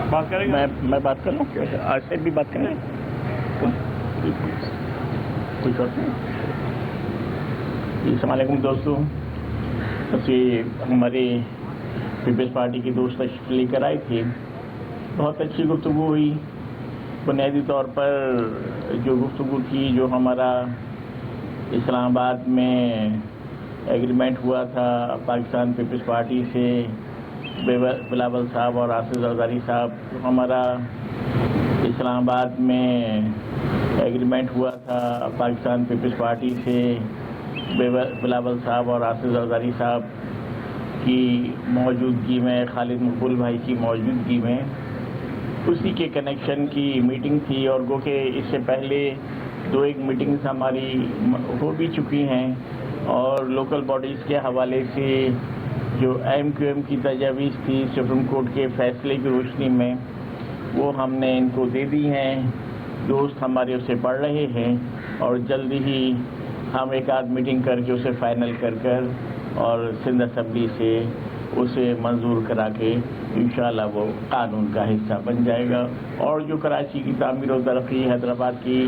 بات کریں گے؟ میں بات کر لوں، آج سے بھی بات کریں، کچھ اور نہیں۔ السلام علیکم دوستوں، ہماری پیپلز پارٹی کی دوست تشریف لے کر آئی تھی، بہت اچھی گفتگو ہوئی۔ بنیادی طور پر جو گفتگو تھی، جو ہمارا اسلام آباد میں ایگریمنٹ ہوا تھا پاکستان پیپلز پارٹی سے، بلاول صاحب اور آصف زرداری صاحب، ہمارا اسلام آباد میں ایگریمنٹ ہوا تھا پاکستان پیپلز پارٹی سے، بلاول صاحب اور آصف زرداری صاحب کی موجودگی میں، خالد مقبول بھائی کی موجودگی میں، اسی کے کنیکشن کی میٹنگ تھی۔ اور گو کہ اس سے پہلے ایک میٹنگز ہماری ہو بھی چکی ہیں، اور لوکل باڈیز کے حوالے سے جو IMQM کی تجاویز تھی سپریم کورٹ کے فیصلے کی روشنی میں، وہ ہم نے ان کو دے دی ہیں۔ دوست ہمارے اسے پڑھ رہے ہیں، اور جلدی ہی ہم ایک آدھ میٹنگ کر کے اسے فائنل کر اور سندھ اسمبلی سے اسے منظور کرا کے انشاءاللہ وہ قانون کا حصہ بن جائے گا۔ اور جو کراچی کی تعمیر و ترقی، حیدرآباد کی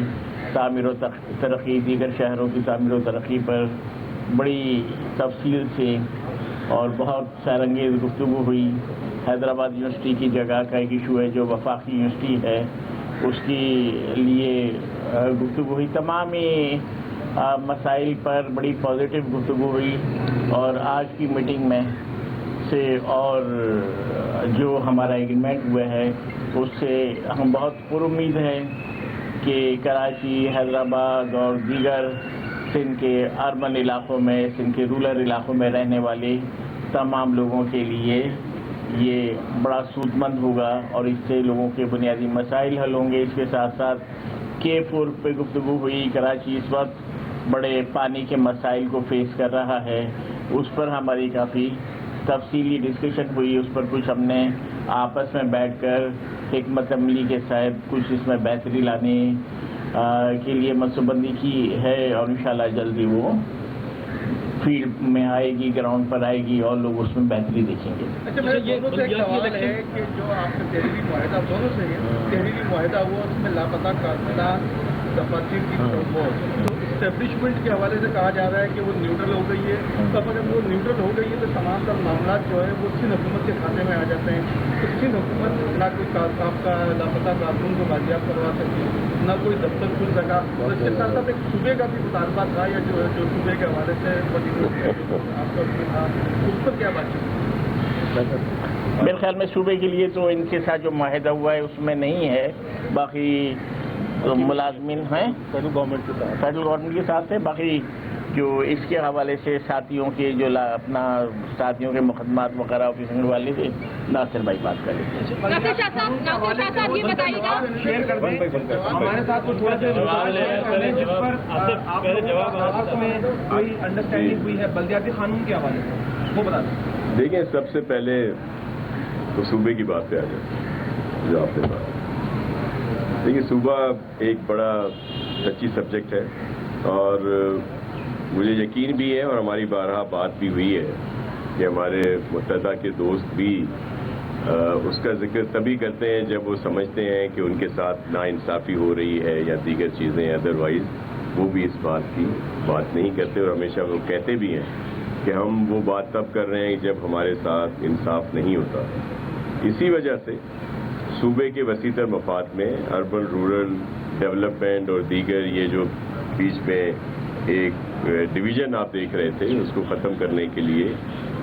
تعمیر و ترقی، دیگر شہروں کی تعمیر و ترقی پر بڑی تفصیل سے اور بہت سرانگیز گفتگو ہوئی۔ حیدرآباد یونیورسٹی کی جگہ کا ایک ایشو ہے جو وفاقی یونیورسٹی ہے، اس کے لیے گفتگو ہوئی۔ تمامی مسائل پر بڑی پازیٹیو گفتگو ہوئی، اور آج کی میٹنگ میں سے اور جو ہمارا ایگریمنٹ ہوا ہے اس سے ہم بہت پر امید ہیں کہ کراچی، حیدرآباد اور دیگر سندھ کے اربن علاقوں میں، سندھ کے رورل علاقوں میں رہنے والے تمام لوگوں کے لیے یہ بڑا سود مند ہوگا، اور اس سے لوگوں کے بنیادی مسائل حل ہوں گے۔ اس کے ساتھ ساتھ K4 پہ گفتگو ہوئی۔ کراچی اس وقت بڑے پانی کے مسائل کو فیس کر رہا ہے، اس پر ہماری کافی تفصیلی ڈسکشن ہوئی۔ اس پر کچھ ہم نے آپس میں بیٹھ کر حکمت عملی کے ساتھ کچھ اس میں بہتری لانے کے لیے منصوبہ بندی کی ہے، اور انشاءاللہ جلدی وہ فیلڈ میں آئے گی، گراؤنڈ پر آئے گی، اور لوگ اس میں بہتری دیکھیں گے۔ اچھا، میرے دونوں سے ایک سوال ہے کہ جو آپ کا تحریری معاہدہ دونوں سے ہے، تحریری معاہدہ ہوا، اس میں لاپتہ کارکنان دفاتر کی موت، تو اسٹیبلشمنٹ کے حوالے سے کہا جا رہا ہے کہ وہ نیوٹرل ہو گئی ہے۔ تو اب اگر وہ نیوٹرل ہو گئی ہے تو تمام تر معاملات جو ہے وہ سندھ حکومت کے کھاتے میں آ جاتے ہیں۔ تو سندھ حکومت نہ کوئی آپ کا لاپتہ کارکن کو بازیاب کروا سکتی، نہ کوئی دفتر کھل سکا، اور اس کے ساتھ ساتھ ایک صوبے کا بھی مطالبہ تھا، یا جو صوبے کے حوالے سے آپ کا اس میں تھا، اس پر کیا بات چیت؟ میرے خیال میں صوبے کے لیے تو ان کے ساتھ جو معاہدہ ہوا ہے اس میں نہیں ہے، باقی ملازمین ہیں فیڈرل گورنمنٹ کے ساتھ ہے۔ باقی جو اس کے حوالے سے ساتھیوں کے جو اپنا ساتھیوں کے مقدمات وغیرہ آفیسنگ کے حوالے سے ناصر بھائی بات کر لیتے ہیں۔ ناصر شاہ صاحب یہ بتائیے گا، ہمارے ساتھ کچھ تھوڑا سا جواب میں کوئی انڈرسٹینڈنگ ہوئی ہے بلدیاتی قانون کے حوالے سے، وہ بتا دیں۔ دیکھیں، سب سے پہلے تو صوبے کی بات پہ آ جائے جو آپ نے بات۔ دیکھیے، صوبہ ایک بڑا سچی سبجیکٹ ہے، اور مجھے یقین بھی ہے اور ہماری بارہا بات بھی ہوئی ہے کہ ہمارے متحدہ کے دوست بھی اس کا ذکر تبھی کرتے ہیں جب وہ سمجھتے ہیں کہ ان کے ساتھ ناانصافی ہو رہی ہے یا دیگر چیزیں، ادروائز وہ بھی اس بات کی بات نہیں کرتے، اور ہمیشہ وہ کہتے بھی ہیں کہ ہم وہ بات تب کر رہے ہیں جب ہمارے ساتھ انصاف نہیں ہوتا۔ اسی وجہ سے صوبے کے وسیع تر مفاد میں اربن رورل ڈیولپمنٹ اور دیگر یہ جو بیچ میں ایک ڈویژن آپ دیکھ رہے تھے، اس کو ختم کرنے کے لیے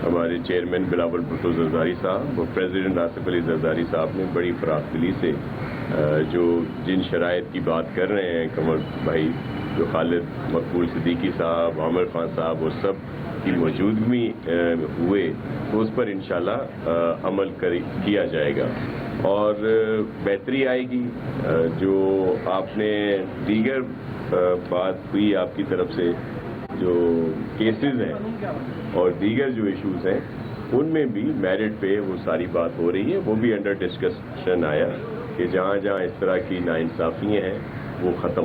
ہمارے چیئرمین بلاول بھٹو زرداری صاحب اور پریزیڈنٹ آصف علی زرداری صاحب نے بڑی فراخ دلی سے جو جن شرائط کی بات کر رہے ہیں قمر بھائی، جو خالد مقبول صدیقی صاحب، عامر خان صاحب اور سب کی موجودگی میں ہوئے، اس پر انشاءاللہ عمل کیا جائے گا اور بہتری آئے گی۔ جو آپ نے دیگر بات ہوئی آپ کی طرف سے، جو کیسز ہیں اور دیگر جو ایشوز ہیں، ان میں بھی میرٹ پہ وہ ساری بات ہو رہی ہے، وہ بھی انڈر ڈسکشن آیا کہ جہاں جہاں اس طرح کی ناانصافیاں ہیں وہ ختم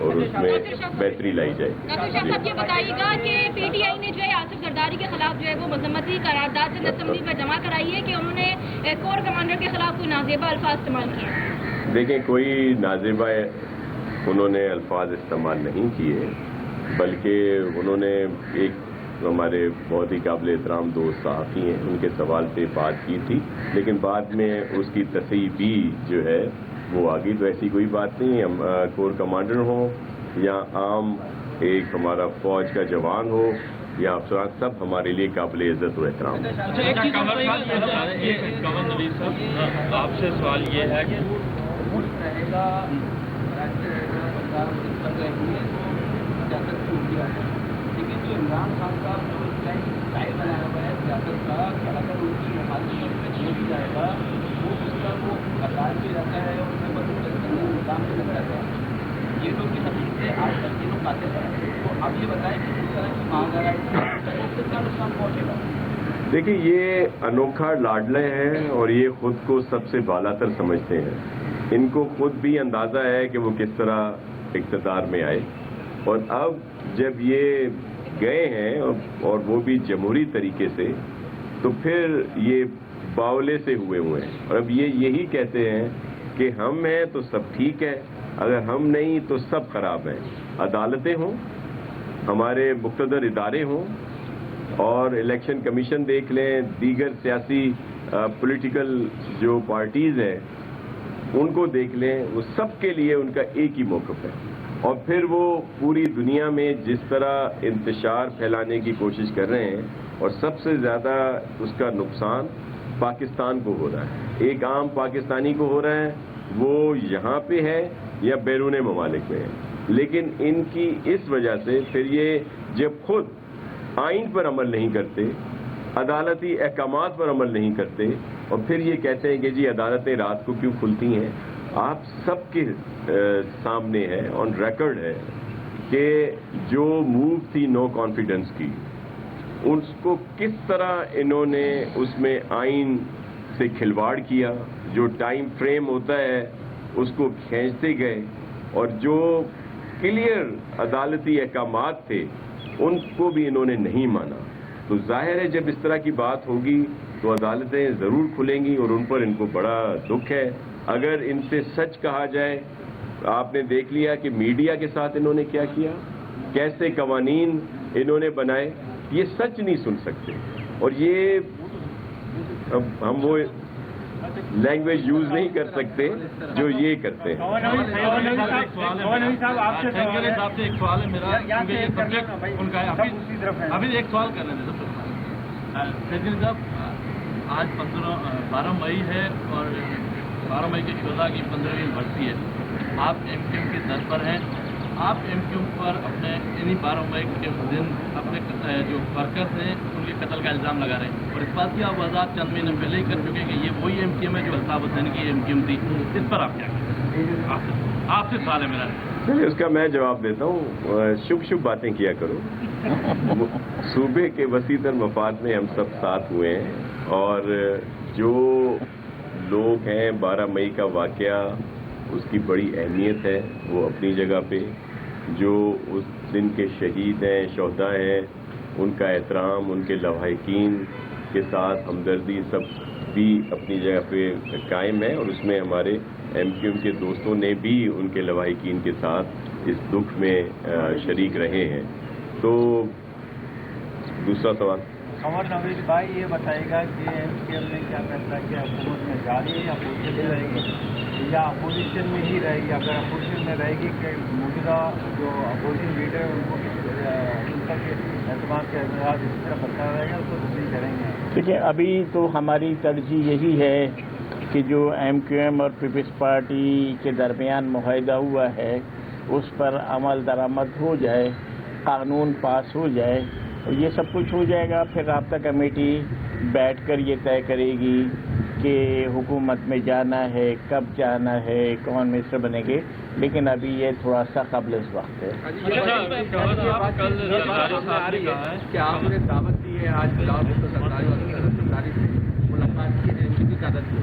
اور اس میں بہتری لائی جائے گی. ناصر شاہ صاحب یہ بتائیے گا کہ پی ٹی آئی نے جو ہے آصف زرداری کے خلاف جو ہے وہ مذمتی قرارداد سے اسمبلی میں جمع کرائی ہے کہ انہوں نے کور کمانڈر کے خلاف کوئی نازیبا الفاظ استعمال کیے. دیکھیں کوئی نازیبا انہوں نے الفاظ استعمال نہیں کیے، بلکہ انہوں نے ایک ہمارے بہت ہی قابل احترام دوست صحافی ہیں ان کے سوال پہ بات کی تھی، لیکن بعد میں اس کی تصحیح بھی جو ہے وہ آگئی. تو ایسی کوئی بات نہیں. ہم کور کمانڈر ہوں یا عام ایک ہمارا فوج کا جوان ہو یا افسران، سب ہمارے لیے قابل عزت و احترام ہیں. گورنر نوید صاحب آپ سے سوال یہ ہے کہ لیکن جو عمران خان کا اسٹائل بنایا ہوا ہے سیاست کا کہ اگر ان کی مخالفت میں چھوڑ بھی جائے گا وہ اس کا وہ قطار بھی رہتا ہے اور اس میں نظام بھی لگ رہتا ہے. یہ لوگ کی تقریب سے آج تک یہ لوگ آتے ہیں. تو اب یہ بتائیں کہ اس طرح کی مانگ آ رہا ہے اس سے کیا نقصان پہنچے گا؟ دیکھیں یہ انوکھا لاڈلے ہیں اور یہ خود کو سب سے بالا تر سمجھتے ہیں. ان کو خود بھی اندازہ ہے کہ وہ کس طرح اقتدار میں آئے، اور اب جب یہ گئے ہیں اور وہ بھی جمہوری طریقے سے، تو پھر یہ باولے سے ہوئے ہیں. اور اب یہ یہی کہتے ہیں کہ ہم ہیں تو سب ٹھیک ہے، اگر ہم نہیں تو سب خراب ہیں. عدالتیں ہوں، ہمارے مقتدر ادارے ہوں، اور الیکشن کمیشن دیکھ لیں، دیگر سیاسی پولیٹیکل جو پارٹیز ہیں ان کو دیکھ لیں، وہ سب کے لیے ان کا ایک ہی موقف ہے. اور پھر وہ پوری دنیا میں جس طرح انتشار پھیلانے کی کوشش کر رہے ہیں، اور سب سے زیادہ اس کا نقصان پاکستان کو ہو رہا ہے، ایک عام پاکستانی کو ہو رہا ہے، وہ یہاں پہ ہے یا بیرون ممالک میں ہے. لیکن ان کی اس وجہ سے پھر یہ جب خود آئین پر عمل نہیں کرتے، عدالتی احکامات پر عمل نہیں کرتے، اور پھر یہ کہتے ہیں کہ جی عدالتیں رات کو کیوں کھلتی ہیں. آپ سب کے سامنے ہے، آن ریکارڈ ہے، کہ جو موو تھی نو کانفیڈنس کی، اس کو کس طرح انہوں نے اس میں آئین سے کھلواڑ کیا. جو ٹائم فریم ہوتا ہے اس کو کھینچتے گئے، اور جو کلیئر عدالتی احکامات تھے ان کو بھی انہوں نے نہیں مانا. تو ظاہر ہے جب اس طرح کی بات ہوگی تو عدالتیں ضرور کھلیں گی، اور ان پر ان کو بڑا دکھ ہے. اگر ان سے سچ کہا جائے، آپ نے دیکھ لیا کہ میڈیا کے ساتھ انہوں نے کیا کیا، کیسے قوانین انہوں نے بنائے، یہ سچ نہیں سن سکتے. اور یہ اب ہم وہ لینگویج یوز نہیں کر سکتے جو یہ کرتے ہیں. ایک سوال ہے میرا، کیونکہ یہ سبجیکٹ ان کا ہے. ابھی ایک سوال کر رہے تھے سیدل صاحب. آج 12 مئی ہے اور 12 مئی کے شہداء کی 15ویں برسی ہے. آپ ایم کیو ایم کے در پر ہیں. آپ ایم کیو ایم پر اپنے انہی 12 مئی کے دن اپنے جو ورکرز ہیں ان کے قتل کا الزام لگا رہے ہیں، اور اس بات کی آپ وضاحت چند مہینے پہلے ہی کر چکے کہ یہ وہی ایم کیو ایم ہے جو الطاف حسین کی ایم کیو ایم تھی. اس پر آپ کیا کہیں؟ آپ سے سوال ہے میرا. چلیے اس کا میں جواب دیتا ہوں. شبھ باتیں کیا کرو. صوبے کے وسیع تر مفاد میں ہم سب ساتھ ہوئے ہیں، اور جو لوگ ہیں 12 مئی کا واقعہ اس کی بڑی اہمیت ہے، وہ اپنی جگہ پہ. جو اس دن کے شہید ہیں، شہداء ہیں، ان کا احترام، ان کے لواحقین کے ساتھ ہمدردی سب بھی اپنی جگہ پہ قائم ہے، اور اس میں ہمارے ایم کیو ایم کے دوستوں نے بھی ان کے لواحقین کے ساتھ اس دکھ میں شریک رہے ہیں. تو دوسرا سوال. قمر نوید بھائی یہ بتائے گا کہ ایم کیو ایم نے کیا فیصلہ کیا، حکومت میں جا رہی ہے یا اپوزیشن میں رہے گی، یا اپوزیشن میں ہی رہے گی؟ اگر اپوزیشن میں رہے گی کہ موجودہ جو اپوزنگ لیڈر ان کو ان کا اعتماد کا اعتراض اس طرح برقرار رہے گا، اس کو تبدیل کریں گے؟ دیکھیے ابھی تو ہماری ترجیح یہی ہے کہ جو ایم کیو ایم اور پیپلز پارٹی کے درمیان معاہدہ ہوا ہے اس پر عمل درآمد ہو جائے، قانون پاس ہو جائے، اور یہ سب کچھ ہو جائے گا. پھر رابطہ کمیٹی بیٹھ کر یہ طے کرے گی کہ حکومت میں جانا ہے، کب جانا ہے، کون منسٹر بنے گے. لیکن ابھی یہ تھوڑا سا قبل اس وقت ہے. کہ آپ نے دعوت دی ہے آج سرکاری ملاقات کی ہے، کتنی تعداد کی ہے؟